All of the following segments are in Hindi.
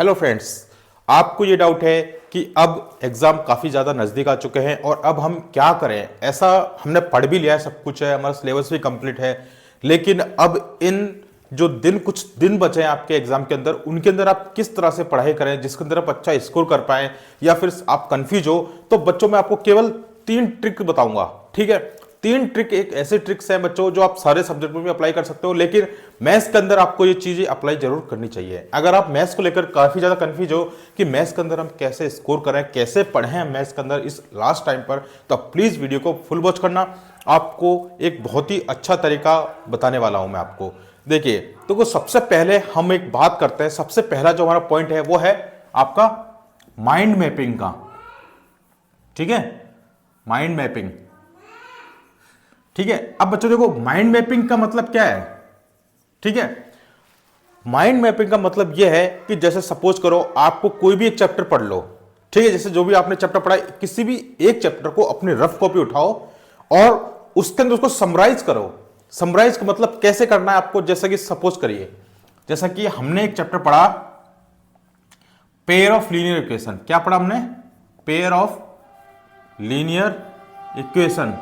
हेलो फ्रेंड्स, आपको ये डाउट है कि अब एग्जाम काफ़ी ज़्यादा नज़दीक आ चुके हैं और अब हम क्या करें। ऐसा हमने पढ़ भी लिया है, सब कुछ है, हमारा सिलेबस भी कंप्लीट है, लेकिन अब इन जो कुछ दिन बचे हैं आपके एग्जाम के अंदर, उनके अंदर आप किस तरह से पढ़ाई करें जिसके अंदर आप अच्छा स्कोर कर पाएं, या फिर आप कंफ्यूज हो। तो बच्चों मैं आपको केवल 3 ट्रिक बताऊंगा, ठीक है। 3 ट्रिक एक ऐसे ट्रिक्स हैं बच्चों जो आप सारे सब्जेक्ट में भी अप्लाई कर सकते हो, लेकिन मैथ्स के अंदर आपको ये चीजें अप्लाई जरूर करनी चाहिए। अगर आप मैथ्स को लेकर काफी ज्यादा कंफ्यूज हो कि मैथ्स के अंदर हम कैसे स्कोर करें, कैसे पढ़ें मैथ्स के अंदर इस लास्ट टाइम पर, तो प्लीज वीडियो को फुल वॉच करना। आपको एक बहुत ही अच्छा तरीका बताने वाला हूं मैं आपको। देखिए, तो सबसे पहले हम एक बात करते हैं। सबसे पहला जो हमारा पॉइंट है वो है आपका माइंड मैपिंग का, ठीक है, माइंड मैपिंग, ठीक है। अब बच्चों देखो, माइंड मैपिंग का मतलब क्या है, ठीक है। माइंड मैपिंग का मतलब यह है कि जैसे सपोज करो आपको कोई भी एक चैप्टर पढ़ लो, ठीक है। जैसे जो भी आपने चैप्टर पढ़ा, किसी भी एक चैप्टर को अपनी रफ कॉपी उठाओ और उसके अंदर उसको समराइज करो। समराइज का मतलब कैसे करना है आपको, जैसा कि सपोज करिए, जैसा कि हमने एक चैप्टर पढ़ा पेयर ऑफ लीनियर इक्वेशन। क्या पढ़ा हमने? पेयर ऑफ लीनियर इक्वेशन,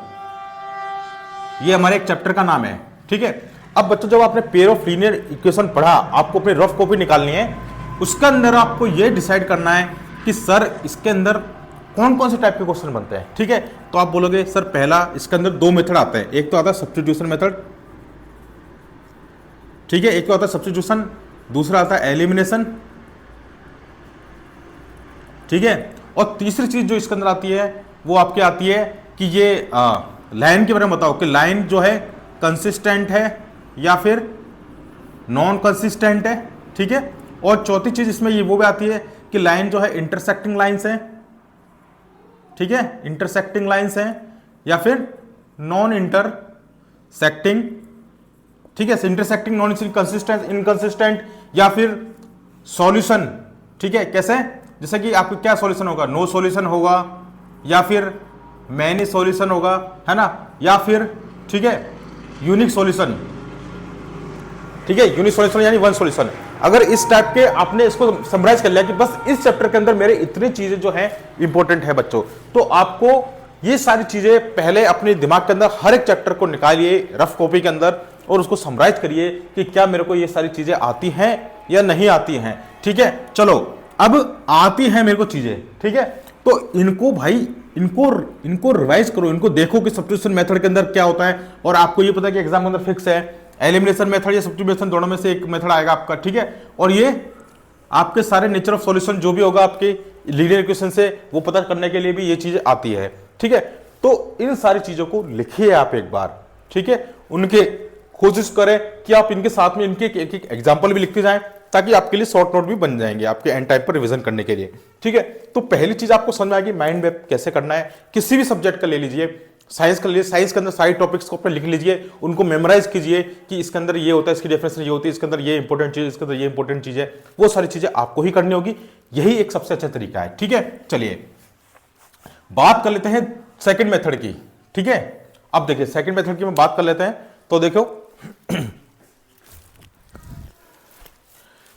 ये हमारे एक चैप्टर का नाम है, ठीक है। अब बच्चों जब आपने पेयर ऑफ लीनियर इक्वेशन पढ़ा, आपको अपनी रफ कॉपी निकालनी है। उसके अंदर आपको यह डिसाइड करना है कि सर इसके अंदर कौन कौन से टाइप के क्वेश्चन बनते हैं, ठीक है। तो आप बोलोगे सर पहला इसके अंदर 2 मेथड आते हैं, एक तो आता है सब्स्टिट्यूशन मेथड, ठीक है, एक तो आता है सब्स्टिट्यूशन, दूसरा आता है एलिमिनेशन, ठीक है। और तीसरी चीज जो इसके अंदर आती है वो आपके आती है कि ये लाइन के बारे में बताओ कि लाइन जो है कंसिस्टेंट है या फिर नॉन कंसिस्टेंट है, ठीक है। और चौथी चीज इसमें ये वो भी आती है कि लाइन जो है इंटरसेक्टिंग लाइंस है, ठीक है, इंटरसेक्टिंग लाइंस है या फिर नॉन इंटरसेक्टिंग, ठीक है, इंटरसेक्टिंग, नॉन कंसिस्टेंट, इनकंसिस्टेंट, या फिर सॉल्यूशन, ठीक है। कैसे? जैसे कि आपको क्या सॉल्यूशन होगा, नो सॉल्यूशन होगा, या फिर मैनी सॉल्यूशन होगा, है ना, या फिर ठीक है यूनिक सॉल्यूशन, ठीक है, यूनिक सॉल्यूशन यानी वन सॉल्यूशन। अगर इस टाइप के आपने इसको समराइज कर लिया कि बस इस चैप्टर के अंदर मेरे इतनी चीजें जो है इंपॉर्टेंट है बच्चों, तो आपको ये सारी चीजें पहले अपने दिमाग के अंदर हर एक चैप्टर को निकालिए रफ कॉपी के अंदर और उसको समराइज करिए कि क्या मेरे को ये सारी चीजें आती हैं या नहीं आती हैं, ठीक है। चलो, अब आती हैं मेरे को चीजें, ठीक है, तो इनको भाई इनको रिवाइज करो, इनको देखो कि सब्स्टिट्यूशन मेथड के अंदर क्या होता है। और आपको ये पता है कि एग्जाम के अंदर फिक्स है एलिमिनेशन मेथड या सब्स्टिट्यूशन, दोनों में से एक मेथड आएगा आपका, ठीक है। और ये आपके सारे नेचर ऑफ सॉल्यूशन जो भी होगा आपके लीनियर इक्वेशन से, वो पता करने के लिए भी ये चीजें आती है, ठीक है। तो इन सारी चीजों को लिखिए आप एक बार, ठीक है। उनके कोशिश करें कि आप इनके साथ में इनके एक एग्जाम्पल भी लिखते जाएं, ताकि आपके लिए शॉर्ट नोट भी बन जाएंगे आपके एंड टाइम पर रिवीजन करने के लिए, ठीक है। तो पहली चीज आपको समझ में आएगी माइंड मैप कैसे करना है। किसी भी सब्जेक्ट का ले लीजिए, साइंस का ले लीजिए, साइंस के अंदर सारे टॉपिक्स को अपने लिख लीजिए, उनको मेमोराइज कीजिए कि इसके अंदर ये होता है, इसकी डेफिनेशन ये होती है, इसके अंदर ये इंपॉर्टेंट चीज, इसके अंदर ये इंपॉर्टेंट चीज है, वो सारी चीजें आपको ही करनी होगी। यही एक सबसे अच्छा तरीका है, ठीक है। चलिए बात कर लेते हैं सेकेंड मेथड की, ठीक है। अब देखिए सेकेंड मेथड की हम बात कर लेते हैं। तो देखो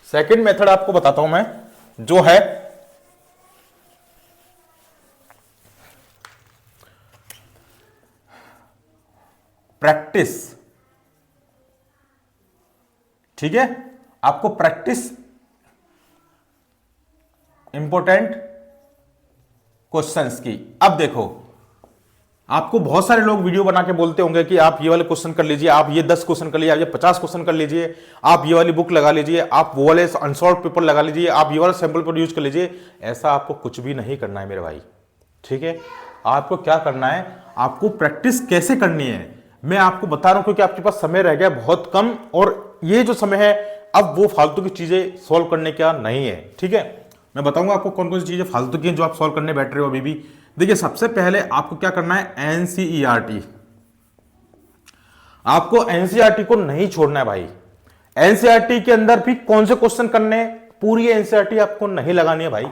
सेकेंड मेथड आपको बताता हूं मैं, जो है प्रैक्टिस, ठीक है। आपको प्रैक्टिस इंपॉर्टेंट क्वेश्चंस की। अब देखो, आपको बहुत सारे लोग वीडियो बना के बोलते होंगे कि आप ये वाले क्वेश्चन कर लीजिए, आप ये 10 क्वेश्चन कर लीजिए, आप ये 50 क्वेश्चन कर लीजिए, आप ये वाली बुक लगा लीजिए, आप वो वाले अनसॉल्व पेपर लगा लीजिए, आप ये वाला सैंपल पेपर यूज कर लीजिए। ऐसा आपको कुछ भी नहीं करना है मेरे भाई, ठीक है। आपको क्या करना है, आपको प्रैक्टिस कैसे करनी है मैं आपको बता रहा हूं, क्योंकि आपके पास समय रह गया बहुत कम, और ये जो समय है अब वो फालतू की चीजें सॉल्व करने का नहीं है, ठीक है। मैं बताऊंगा आपको कौन कौन सी चीजें फालतू की हैं जो आप सॉल्व करने बैठ रहे हो अभी भी। देखिए सबसे पहले आपको क्या करना है, एनसीईआरटी। आपको एनसीईआरटी को नहीं छोड़ना है भाई। एनसीईआरटी के अंदर भी कौन से क्वेश्चन करने, पूरी एनसीईआरटी आपको नहीं लगानी है भाई।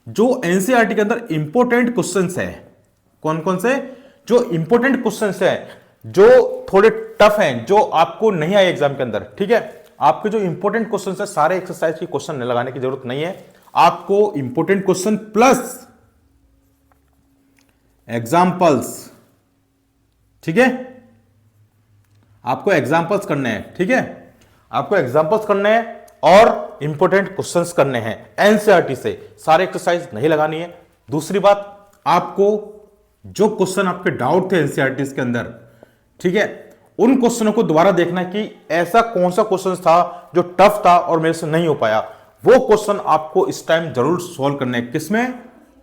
जो एनसीईआरटी के अंदर इंपॉर्टेंट क्वेश्चंस है, कौन कौन से, जो इंपॉर्टेंट क्वेश्चंस है, जो थोड़े टफ हैं, जो आपको नहीं आए एग्जाम के अंदर, ठीक है, आपके जो इंपॉर्टेंट क्वेश्चन है सारे एक्सरसाइज के क्वेश्चन लगाने की जरूरत नहीं है, आपको इंपॉर्टेंट क्वेश्चन प्लस एग्जाम्पल्स, ठीक है, आपको एग्जाम्पल्स करने हैं, ठीक है, आपको एग्जाम्पल्स करने हैं और इंपॉर्टेंट क्वेश्चंस करने हैं एनसीईआरटी से, सारे एक्सरसाइज नहीं लगानी है। दूसरी बात, आपको जो क्वेश्चन आपके डाउट थे एनसीईआरटी के अंदर, ठीक है, उन क्वेश्चनों को दोबारा देखना है कि ऐसा कौन सा क्वेश्चन था जो टफ था और मेरे से नहीं हो पाया, वो क्वेश्चन आपको इस टाइम जरूर सॉल्व करने हैं। किसमें?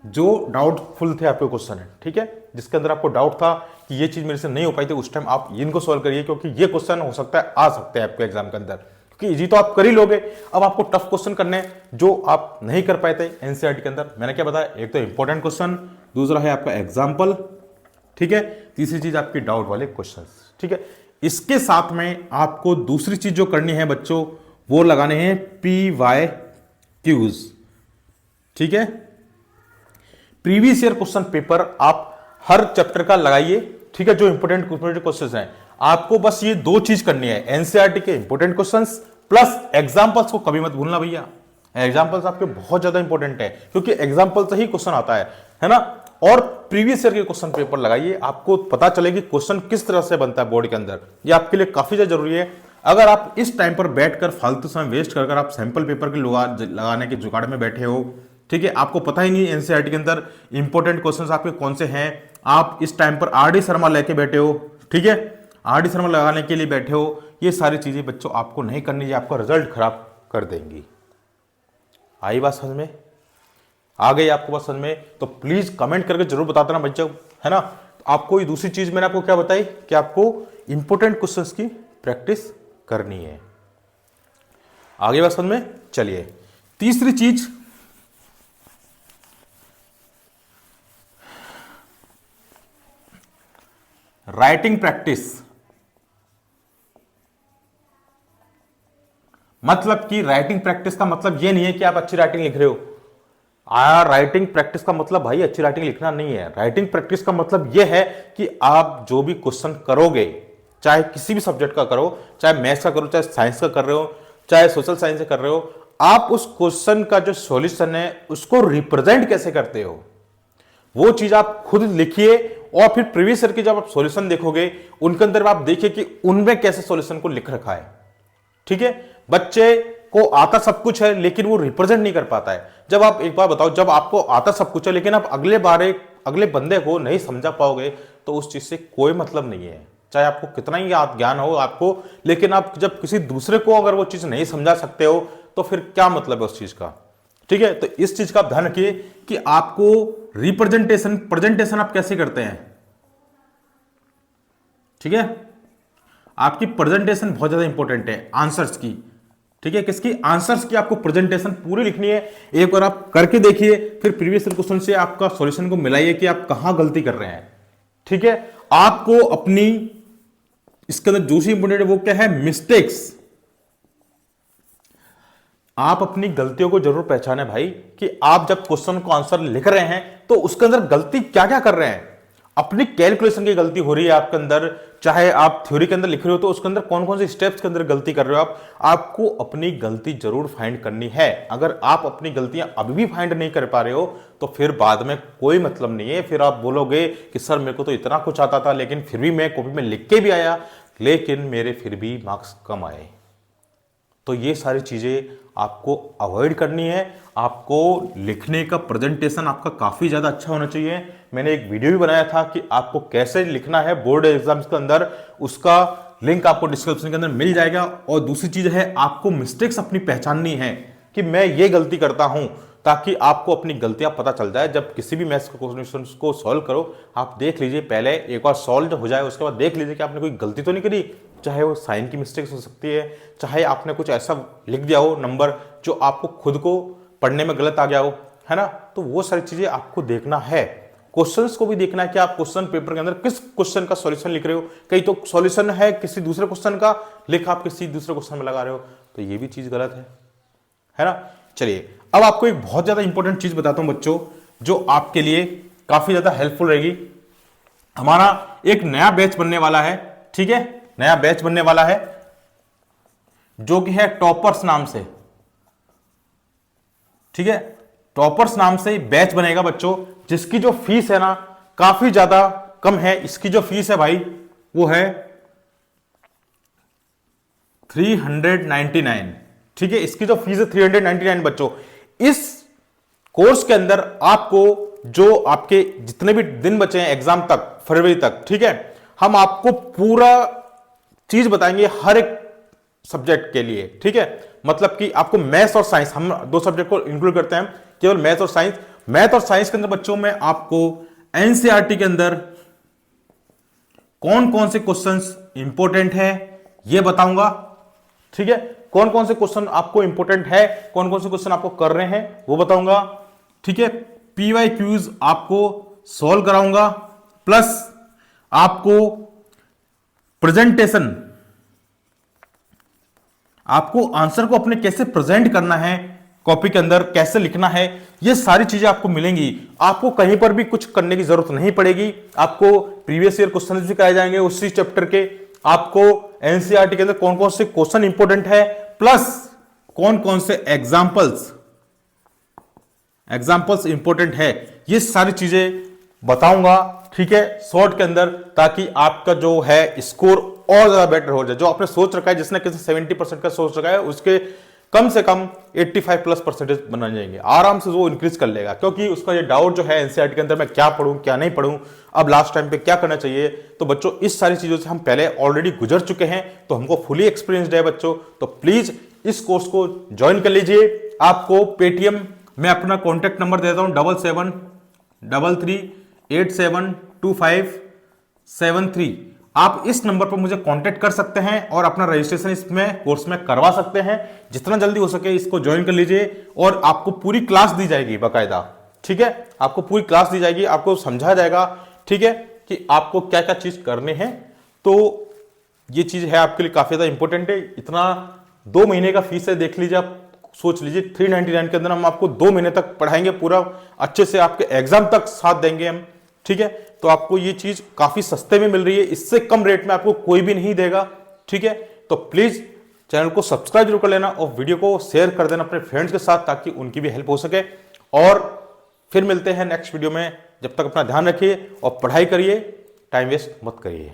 जो डाउटफुल थे आपके क्वेश्चन है, ठीक है, जिसके अंदर आपको डाउट था कि ये चीज मेरे से नहीं हो पाई थी, उस टाइम आप इनको सॉल्व करिए, क्योंकि ये क्वेश्चन हो सकता है आ सकते हैं आपके एग्जाम के अंदर, क्योंकि इजी तो आप कर ही लोगे। अब आपको टफ क्वेश्चन करने हैं जो आप नहीं कर पाए थे एनसीईआरटी के अंदर। मैंने क्या बताया, एक तो इंपॉर्टेंट क्वेश्चन, दूसरा है आपका एग्जाम्पल, ठीक है, तीसरी चीज आपकी डाउट वाले क्वेश्चन, ठीक है। इसके साथ में आपको दूसरी चीज जो करनी है बच्चों, वो लगाने हैं PYQs, ठीक है। प्रीवियस ईयर क्वेश्चन पेपर आप हर चैप्टर का लगाइए, ठीक है, जो इंपॉर्टेंट क्वेश्चंस हैं। आपको बस ये दो चीज करनी है, एनसीईआरटी के इंपॉर्टेंट क्वेश्चंस प्लस एग्जांपल्स को कभी मत भूलना भैया। एग्जांपल्स आपके बहुत ज्यादा इंपॉर्टेंट है, क्योंकि एग्जांपल से ही क्वेश्चन आता है ना। और प्रीवियस ईयर के क्वेश्चन पेपर लगाइए, आपको पता चलेगी क्वेश्चन किस तरह से बनता है बोर्ड के अंदर। ये आपके लिए काफी ज्यादा जरूरी है। अगर आप इस टाइम पर बैठकर फालतू समय वेस्ट कर आप सैंपल पेपर के लगाने के जुगाड़ में बैठे हो, ठीक है, आपको पता ही नहीं एनसीईआरटी के अंदर इंपॉर्टेंट क्वेश्चंस आपके कौन से हैं, आप इस टाइम पर आरडी शर्मा लेके बैठे हो, ठीक है, आरडी शर्मा लगाने के लिए बैठे हो, ये सारी चीजें बच्चों आपको नहीं करनी है, आपका रिजल्ट खराब कर देंगी। आई बात समझ में? आ गई आपको बात समझ में? तो प्लीज कमेंट करके जरूर बता देना बच्चों, है ना। आपको दूसरी चीज मैंने आपको क्या बताई कि आपको इंपॉर्टेंट क्वेश्चंस की प्रैक्टिस करनी है। आगे बात समझ में? चलिए तीसरी चीज, राइटिंग प्रैक्टिस। मतलब कि राइटिंग प्रैक्टिस का मतलब यह नहीं है कि आप अच्छी राइटिंग लिख रहे हो। राइटिंग प्रैक्टिस का मतलब भाई अच्छी राइटिंग लिखना नहीं है। राइटिंग प्रैक्टिस का मतलब यह है कि आप जो भी क्वेश्चन करोगे, चाहे किसी भी सब्जेक्ट का करो, चाहे मैथ्स का करो, चाहे साइंस का कर रहे हो, चाहे सोशल साइंस से कर रहे हो, आप उस क्वेश्चन का जो सॉल्यूशन है उसको रिप्रेजेंट कैसे करते हो, वो चीज आप खुद लिखिए। और फिर प्रीवियस ईयर की जब आप सॉल्यूशन देखोगे, उनके अंदर आप देखिए कि उनमें कैसे सॉल्यूशन को लिख रखा है, ठीक है। बच्चे को आता सब कुछ है लेकिन वो रिप्रेजेंट नहीं कर पाता है। जब आप एक बार बताओ, जब आपको आता सब कुछ है लेकिन आप अगले बंदे को नहीं समझा पाओगे, तो उस चीज से कोई मतलब नहीं है। चाहे आपको कितना ही ज्ञान हो आपको, लेकिन आप जब किसी दूसरे को अगर वो चीज नहीं समझा सकते हो, तो फिर क्या मतलब है उस चीज का, ठीक है। तो इस चीज का ध्यान रखिए कि आपको प्रेजेंटेशन आप कैसे करते हैं, ठीक है। आपकी प्रेजेंटेशन बहुत ज्यादा इंपॉर्टेंट है आंसर्स की, ठीक है। किसकी? आंसर्स की आपको प्रेजेंटेशन पूरी लिखनी है। एक बार आप करके देखिए, फिर प्रीवियस क्वेश्चन से आपका सॉल्यूशन को मिलाइए कि आप कहां गलती कर रहे हैं, ठीक है। आपको अपनी इसके अंदर दूसरी इंपॉर्टेंट वो क्या है, मिस्टेक्स। आप अपनी गलतियों को जरूर पहचाने भाई, कि आप जब क्वेश्चन को आंसर लिख रहे हैं तो उसके अंदर गलती क्या क्या कर रहे हैं। अपनी कैलकुलेशन की गलती हो रही है आपके अंदर, चाहे आप थ्योरी के अंदर लिख रहे हो तो उसके अंदर कौन कौन से स्टेप्स के अंदर गलती कर रहे हो आपको अपनी गलती जरूर फाइंड करनी है। अगर आप अपनी गलतियां अभी भी फाइंड नहीं कर पा रहे हो तो फिर बाद में कोई मतलब नहीं है। फिर आप बोलोगे कि सर मेरे को तो इतना कुछ आता था, लेकिन फिर भी मैं कॉपी में लिख के भी आया, लेकिन मेरे फिर भी मार्क्स कम आए। तो ये सारी चीजें आपको अवॉइड करनी है। आपको लिखने का प्रेजेंटेशन आपका काफी ज्यादा अच्छा होना चाहिए। मैंने एक वीडियो भी बनाया था कि आपको कैसे लिखना है बोर्ड एग्जाम्स के अंदर, उसका लिंक आपको डिस्क्रिप्शन के अंदर मिल जाएगा। और दूसरी चीज है, आपको मिस्टेक्स अपनी पहचाननी है कि मैं ये गलती करता हूं, ताकि आपको अपनी गलतियां पता चल जाए। जब किसी भी मैथ्स के क्वेश्चन को सॉल्व करो, आप देख लीजिए पहले, एक बार सॉल्व हो जाए उसके बाद देख लीजिए कि आपने कोई गलती तो नहीं करी। चाहे वो साइन की मिस्टेक्स हो सकती है, चाहे आपने कुछ ऐसा लिख दिया हो नंबर जो आपको खुद को पढ़ने में गलत आ गया हो, है ना। तो वो सारी चीजें आपको देखना है। क्वेश्चंस को भी देखना है कि आप क्वेश्चन पेपर के अंदर किस क्वेश्चन का सॉल्यूशन लिख रहे हो। कहीं तो सॉल्यूशन है किसी दूसरे क्वेश्चन का, लिख आप किसी दूसरे क्वेश्चन में लगा रहे हो, तो ये भी चीज गलत है ना। चलिए अब आपको एक बहुत ज्यादा इंपॉर्टेंट चीज बताता हूं बच्चों, जो आपके लिए काफी ज्यादा हेल्पफुल रहेगी। हमारा एक नया बैच बनने वाला है, ठीक है, नया बैच बनने वाला है। जो कि है टॉपर्स नाम से, ठीक है, टॉपर्स नाम से बैच बनेगा बच्चों, जिसकी जो फीस है ना काफी ज्यादा कम है। इसकी जो फीस है भाई वो है 399, ठीक है, इसकी जो फीस है 399 बच्चों। इस कोर्स के अंदर आपको जो आपके जितने भी दिन बचे हैं एग्जाम तक, फरवरी तक, ठीक है, हम आपको पूरा चीज बताएंगे हर एक सब्जेक्ट के लिए, ठीक है। मतलब कि आपको मैथ्स और साइंस, हम दो सब्जेक्ट को इंक्लूड करते हैं, केवल मैथ्स और साइंस। मैथ और साइंस के अंदर बच्चों में आपको एनसीईआरटी के अंदर कौन कौन से क्वेश्चंस इंपॉर्टेंट है ये बताऊंगा, ठीक है, कौन कौन से क्वेश्चन आपको इंपॉर्टेंट है, कौन कौन से क्वेश्चन आपको कर रहे हैं वो बताऊंगा, ठीक है। पीवाईक्यूज आपको सॉल्व कराऊंगा, प्लस आपको प्रेजेंटेशन, आपको आंसर को अपने कैसे प्रेजेंट करना है, कॉपी के अंदर कैसे लिखना है, ये सारी चीजें आपको मिलेंगी। आपको कहीं पर भी कुछ करने की जरूरत नहीं पड़ेगी। आपको प्रीवियस ईयर क्वेश्चन भी कराए जाएंगे उसी चैप्टर के। आपको एनसीईआरटी के अंदर कौन कौन से क्वेश्चन इंपॉर्टेंट है, प्लस कौन कौन से एग्जाम्पल्स इंपॉर्टेंट है, ये सारी चीजें बताऊंगा, ठीक है, शॉर्ट के अंदर, ताकि आपका जो है स्कोर और ज्यादा बेटर हो जाए। जो आपने सोच रखा है, जिसने किसी 70% का सोच रखा है, उसके कम से कम 85+% बना जाएंगे, आराम से वो इंक्रीज कर लेगा। क्योंकि उसका ये डाउट जो है एनसीईआरटी के अंदर, मैं क्या पढ़ूं क्या नहीं पढ़ूं, अब लास्ट टाइम पे क्या करना चाहिए, तो बच्चों इस सारी चीजों से हम पहले ऑलरेडी गुजर चुके हैं, तो हमको फुली एक्सपीरियंसड है बच्चों। तो प्लीज इस कोर्स को ज्वाइन कर लीजिए। आपको पेटीएम में अपना कॉन्टेक्ट नंबर देता हूं 7733872573। आप इस नंबर पर मुझे कांटेक्ट कर सकते हैं और अपना रजिस्ट्रेशन इसमें कोर्स में करवा सकते हैं। जितना जल्दी हो सके इसको ज्वाइन कर लीजिए, और आपको पूरी क्लास दी जाएगी बाकायदा, ठीक है, आपको पूरी क्लास दी जाएगी, आपको समझाया जाएगा, ठीक है, कि आपको क्या क्या चीज करने हैं। तो ये चीज है आपके लिए काफी ज्यादा इंपॉर्टेंट है। इतना 2 महीने का फीस है, देख लीजिए, आप सोच लीजिए 399 के अंदर हम आपको 2 महीने तक पढ़ाएंगे, पूरा अच्छे से आपके एग्जाम तक साथ देंगे हम, ठीक है। तो आपको ये चीज काफी सस्ते में मिल रही है, इससे कम रेट में आपको कोई भी नहीं देगा, ठीक है। तो प्लीज चैनल को सब्सक्राइब जरूर कर लेना और वीडियो को शेयर कर देना अपने फ्रेंड्स के साथ, ताकि उनकी भी हेल्प हो सके। और फिर मिलते हैं नेक्स्ट वीडियो में, जब तक अपना ध्यान रखिए और पढ़ाई करिए, टाइम वेस्ट मत करिए।